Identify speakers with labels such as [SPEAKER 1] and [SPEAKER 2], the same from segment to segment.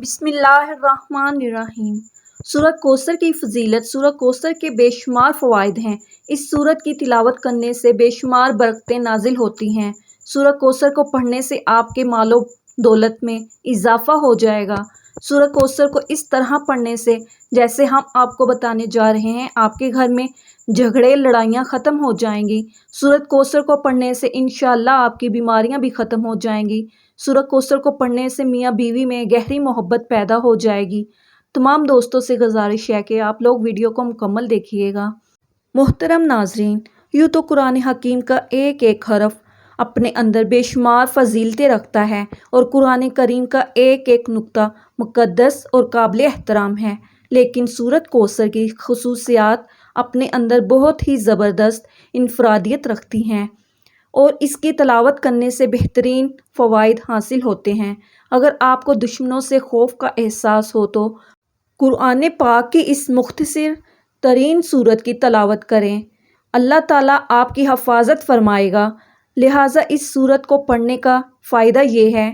[SPEAKER 1] بسم اللہ الرحمن الرحیم۔ سورۃ کوثر کی فضیلت۔ سورۃ کوثر کے بے شمار فوائد ہیں۔ اس سورت کی تلاوت کرنے سے بے شمار برکتیں نازل ہوتی ہیں۔ سورۃ کوثر کو پڑھنے سے آپ کے مال و دولت میں اضافہ ہو جائے گا۔ سورۃ کوثر کو اس طرح پڑھنے سے جیسے ہم آپ کو بتانے جا رہے ہیں، آپ کے گھر میں جھگڑے لڑائیاں ختم ہو جائیں گی۔ سورۃ کوثر کو پڑھنے سے انشاءاللہ آپ کی بیماریاں بھی ختم ہو جائیں گی۔ سورۃ کوثر کو پڑھنے سے میاں بیوی میں گہری محبت پیدا ہو جائے گی۔ تمام دوستوں سے گزارش ہے کہ آپ لوگ ویڈیو کو مکمل دیکھیے گا۔ محترم ناظرین، یوں تو قرآن حکیم کا ایک ایک حرف اپنے اندر بے شمار فضیلتیں رکھتا ہے اور قرآن کریم کا ایک ایک نقطہ مقدس اور قابل احترام ہے، لیکن سورۃ کوثر کی خصوصیات اپنے اندر بہت ہی زبردست انفرادیت رکھتی ہیں اور اس کی تلاوت کرنے سے بہترین فوائد حاصل ہوتے ہیں۔ اگر آپ کو دشمنوں سے خوف کا احساس ہو تو قرآن پاک کی اس مختصر ترین سورت کی تلاوت کریں، اللہ تعالیٰ آپ کی حفاظت فرمائے گا۔ لہٰذا اس سورت کو پڑھنے کا فائدہ یہ ہے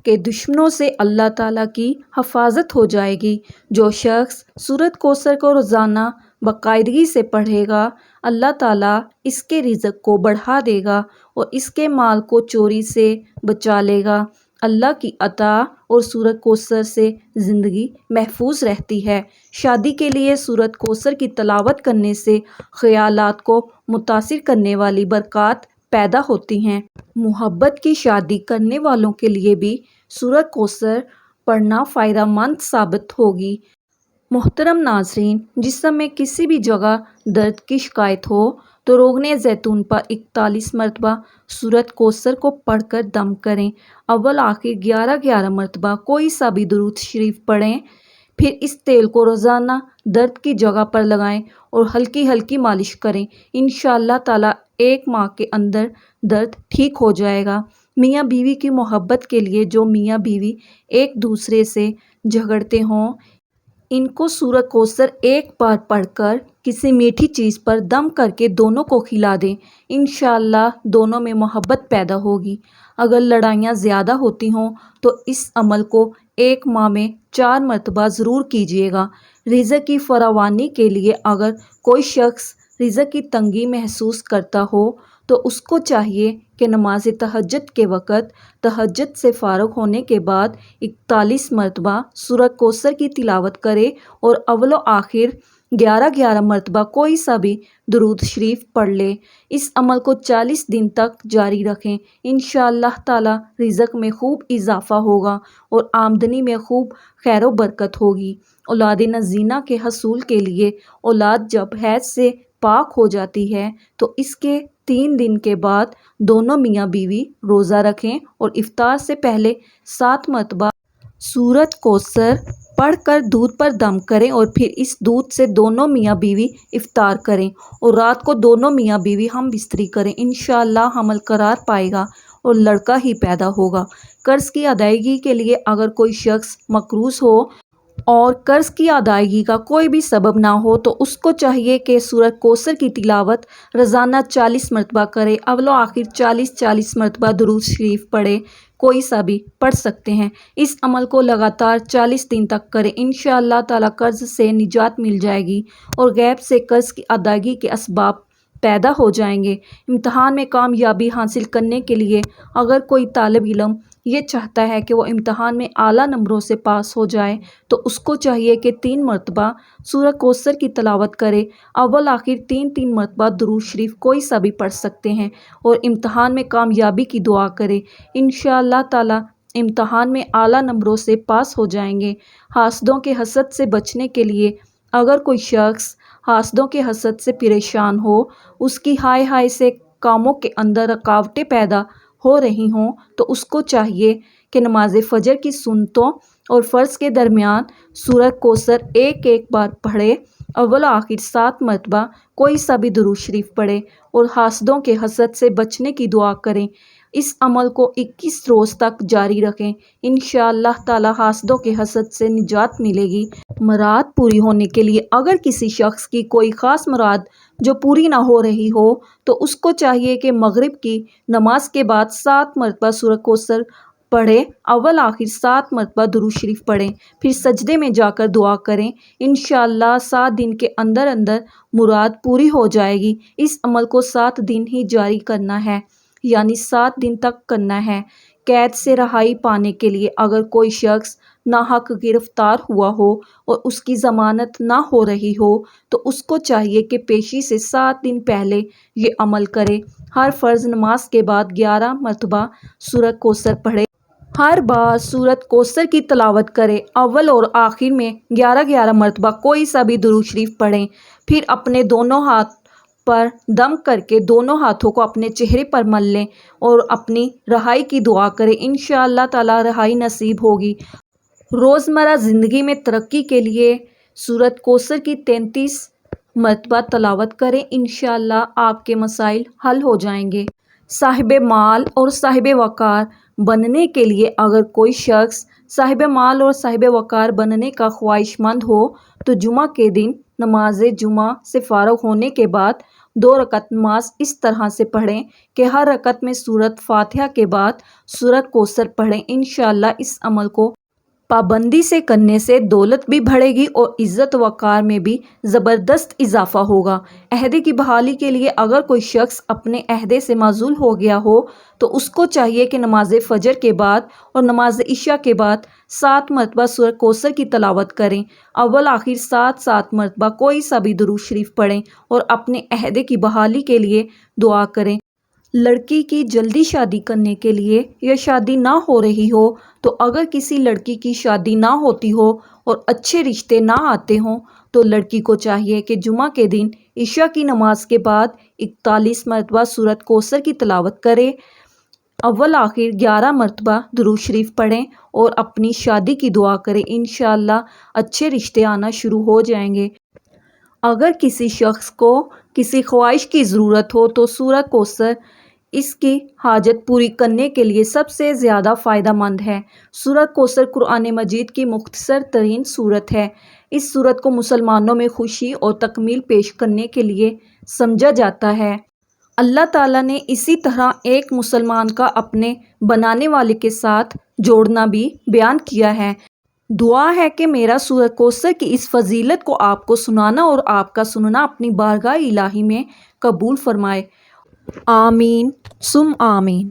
[SPEAKER 1] کہ دشمنوں سے اللہ تعالیٰ کی حفاظت ہو جائے گی۔ جو شخص سورۃ کوثر کو روزانہ باقاعدگی سے پڑھے گا، اللہ تعالیٰ اس کے رزق کو بڑھا دے گا اور اس کے مال کو چوری سے بچا لے گا۔ اللہ کی عطا اور سورۃ کوثر سے زندگی محفوظ رہتی ہے۔ شادی کے لیے سورۃ کوثر کی تلاوت کرنے سے خیالات کو متاثر کرنے والی برکات پیدا ہوتی ہیں۔ محبت کی شادی کرنے والوں کے لیے بھی سورۃ کوثر پڑھنا فائدہ مند ثابت ہوگی۔ محترم ناظرین، جسم میں کسی بھی جگہ درد کی شکایت ہو تو روغن زیتون پر 41 مرتبہ سورۃ کوثر کو پڑھ کر دم کریں۔ اول آخر 11 مرتبہ کوئی سا بھی درود شریف پڑھیں، پھر اس تیل کو روزانہ درد کی جگہ پر لگائیں اور ہلکی ہلکی مالش کریں۔ انشاءاللہ تعالیٰ 1 ماہ کے اندر درد ٹھیک ہو جائے گا۔ میاں بیوی کی محبت کے لیے جو میاں بیوی ایک دوسرے سے جھگڑتے ہوں، ان کو سورۃ کوثر ایک بار پڑھ کر کسی میٹھی چیز پر دم کر کے دونوں کو کھلا دیں، انشاءاللہ دونوں میں محبت پیدا ہوگی۔ اگر لڑائیاں زیادہ ہوتی ہوں تو اس عمل کو 1 ماہ میں 4 مرتبہ ضرور کیجیے گا۔ رزق کی فراوانی کے لیے اگر کوئی شخص رزق کی تنگی محسوس کرتا ہو تو اس کو چاہیے کہ نماز تہجد کے وقت تہجد سے فارغ ہونے کے بعد 41 مرتبہ سورۃ کوثر کی تلاوت کرے اور اول و آخر 11 مرتبہ کوئی سا بھی درود شریف پڑھ لے۔ اس عمل کو 40 دن تک جاری رکھیں، انشاءاللہ تعالیٰ رزق میں خوب اضافہ ہوگا اور آمدنی میں خوب خیر و برکت ہوگی۔ اولاد نذینہ کے حصول کے لیے اولاد جب حیض سے پاک ہو جاتی ہے تو اس کے 3 دن کے بعد دونوں میاں بیوی روزہ رکھیں اور افطار سے پہلے 7 مرتبہ سورۃ کوثر پڑھ کر دودھ پر دم کریں اور پھر اس دودھ سے دونوں میاں بیوی افطار کریں اور رات کو دونوں میاں بیوی ہم بستری کریں۔ انشاءاللہ حمل قرار پائے گا اور لڑکا ہی پیدا ہوگا۔ قرض کی ادائیگی کے لیے اگر کوئی شخص مقروض ہو اور قرض کی ادائیگی کا کوئی بھی سبب نہ ہو تو اس کو چاہیے کہ سورۃ کوثر کی تلاوت روزانہ 40 مرتبہ کرے، اول و آخر 40 مرتبہ درود شریف پڑھے، کوئی سا بھی پڑھ سکتے ہیں۔ اس عمل کو لگاتار 40 دن تک کریں، انشاءاللہ تعالیٰ قرض سے نجات مل جائے گی اور غیب سے قرض کی ادائیگی کے اسباب پیدا ہو جائیں گے۔ امتحان میں کامیابی حاصل کرنے کے لیے اگر کوئی طالب علم یہ چاہتا ہے کہ وہ امتحان میں اعلیٰ نمبروں سے پاس ہو جائے تو اس کو چاہیے کہ 3 مرتبہ سورۃ کوثر کی تلاوت کرے، اول آخر 3 مرتبہ درود شریف کوئی سا بھی پڑھ سکتے ہیں اور امتحان میں کامیابی کی دعا کرے، انشاءاللہ تعالیٰ امتحان میں اعلیٰ نمبروں سے پاس ہو جائیں گے۔ حاسدوں کے حسد سے بچنے کے لیے اگر کوئی شخص حاسدوں کے حسد سے پریشان ہو، اس کی ہائے سے کاموں کے اندر رکاوٹیں پیدا ہو رہی ہوں تو اس کو چاہیے کہ نماز فجر کی سنتوں اور فرض کے درمیان سورۃ کوثر ایک بار پڑھے، اول آخر 7 مرتبہ کوئی سا بھی درود شریف پڑھے اور حاسدوں کے حسد سے بچنے کی دعا کریں۔ اس عمل کو 21 روز تک جاری رکھیں، انشاءاللہ تعالیٰ حاسدوں کے حسد سے نجات ملے گی۔ مراد پوری ہونے کے لیے اگر کسی شخص کی کوئی خاص مراد جو پوری نہ ہو رہی ہو تو اس کو چاہیے کہ مغرب کی نماز کے بعد 7 مرتبہ سورۃ کوثر پڑھیں، اول آخر 7 مرتبہ درود شریف پڑھیں، پھر سجدے میں جا کر دعا کریں، انشاءاللہ 7 دن کے اندر اندر مراد پوری ہو جائے گی۔ اس عمل کو 7 دن ہی جاری کرنا ہے، یعنی 7 دن تک کرنا ہے۔ قید سے رہائی پانے کے لیے اگر کوئی شخص ناحق گرفتار ہوا ہو اور اس کی ضمانت نہ ہو رہی ہو تو اس کو چاہیے کہ پیشی سے 7 دن پہلے یہ عمل کرے۔ ہر فرض نماز کے بعد 11 مرتبہ سورۃ کوثر پڑھے۔ ہر بار سورۃ کوثر کی تلاوت کرے، اول اور آخر میں 11 مرتبہ کوئی سا بھی درود شریف پڑھیں، پھر اپنے دونوں ہاتھ پر دم کر کے دونوں ہاتھوں کو اپنے چہرے پر مل لیں اور اپنی رہائی کی دعا کریں، انشاءاللہ تعالی رہائی نصیب ہوگی۔ روزمرہ زندگی میں ترقی کے لیے سورۃ کوثر کی 33 مرتبہ تلاوت کریں، انشاءاللہ آپ کے مسائل حل ہو جائیں گے۔ صاحب مال اور صاحب وقار بننے کے لیے اگر کوئی شخص صاحب مال اور صاحب وقار بننے کا خواہش مند ہو تو جمعہ کے دن نماز جمعہ سے فارغ ہونے کے بعد 2 رکعت نماز اس طرح سے پڑھیں کہ ہر رکعت میں سورۃ فاتحہ کے بعد سورۃ کوثر پڑھیں، انشاءاللہ اس عمل کو پابندی سے کرنے سے دولت بھی بڑھے گی اور عزت وقار میں بھی زبردست اضافہ ہوگا۔ عہدے کی بحالی کے لیے اگر کوئی شخص اپنے عہدے سے معزول ہو گیا ہو تو اس کو چاہیے کہ نماز فجر کے بعد اور نماز عشاء کے بعد 7 مرتبہ سورۃ کوثر کی تلاوت کریں، اول آخر 7 مرتبہ کوئی سا بھی درود شریف پڑھیں اور اپنے عہدے کی بحالی کے لیے دعا کریں۔ لڑکی کی جلدی شادی کرنے کے لیے یا شادی نہ ہو رہی ہو تو اگر کسی لڑکی کی شادی نہ ہوتی ہو اور اچھے رشتے نہ آتے ہوں تو لڑکی کو چاہیے کہ جمعہ کے دن عشاء کی نماز کے بعد 41 مرتبہ سورۃ کوثر کی تلاوت کرے، اول آخر 11 مرتبہ درود شریف پڑھیں اور اپنی شادی کی دعا کریں، انشاءاللہ اچھے رشتے آنا شروع ہو جائیں گے۔ اگر کسی شخص کو کسی خواہش کی ضرورت ہو تو سورۃ کوثر اس کی حاجت پوری کرنے کے لیے سب سے زیادہ فائدہ مند ہے۔ سورۃ کوثر قرآن مجید کی مختصر ترین سورت ہے۔ اس سورت کو مسلمانوں میں خوشی اور تکمیل پیش کرنے کے لیے سمجھا جاتا ہے۔ اللہ تعالیٰ نے اسی طرح ایک مسلمان کا اپنے بنانے والے کے ساتھ جوڑنا بھی بیان کیا ہے۔ دعا ہے کہ میرا سورۃ کوثر کی اس فضیلت کو آپ کو سنانا اور آپ کا سننا اپنی بارگاہ الہی میں قبول فرمائے، آمین ثم آمین۔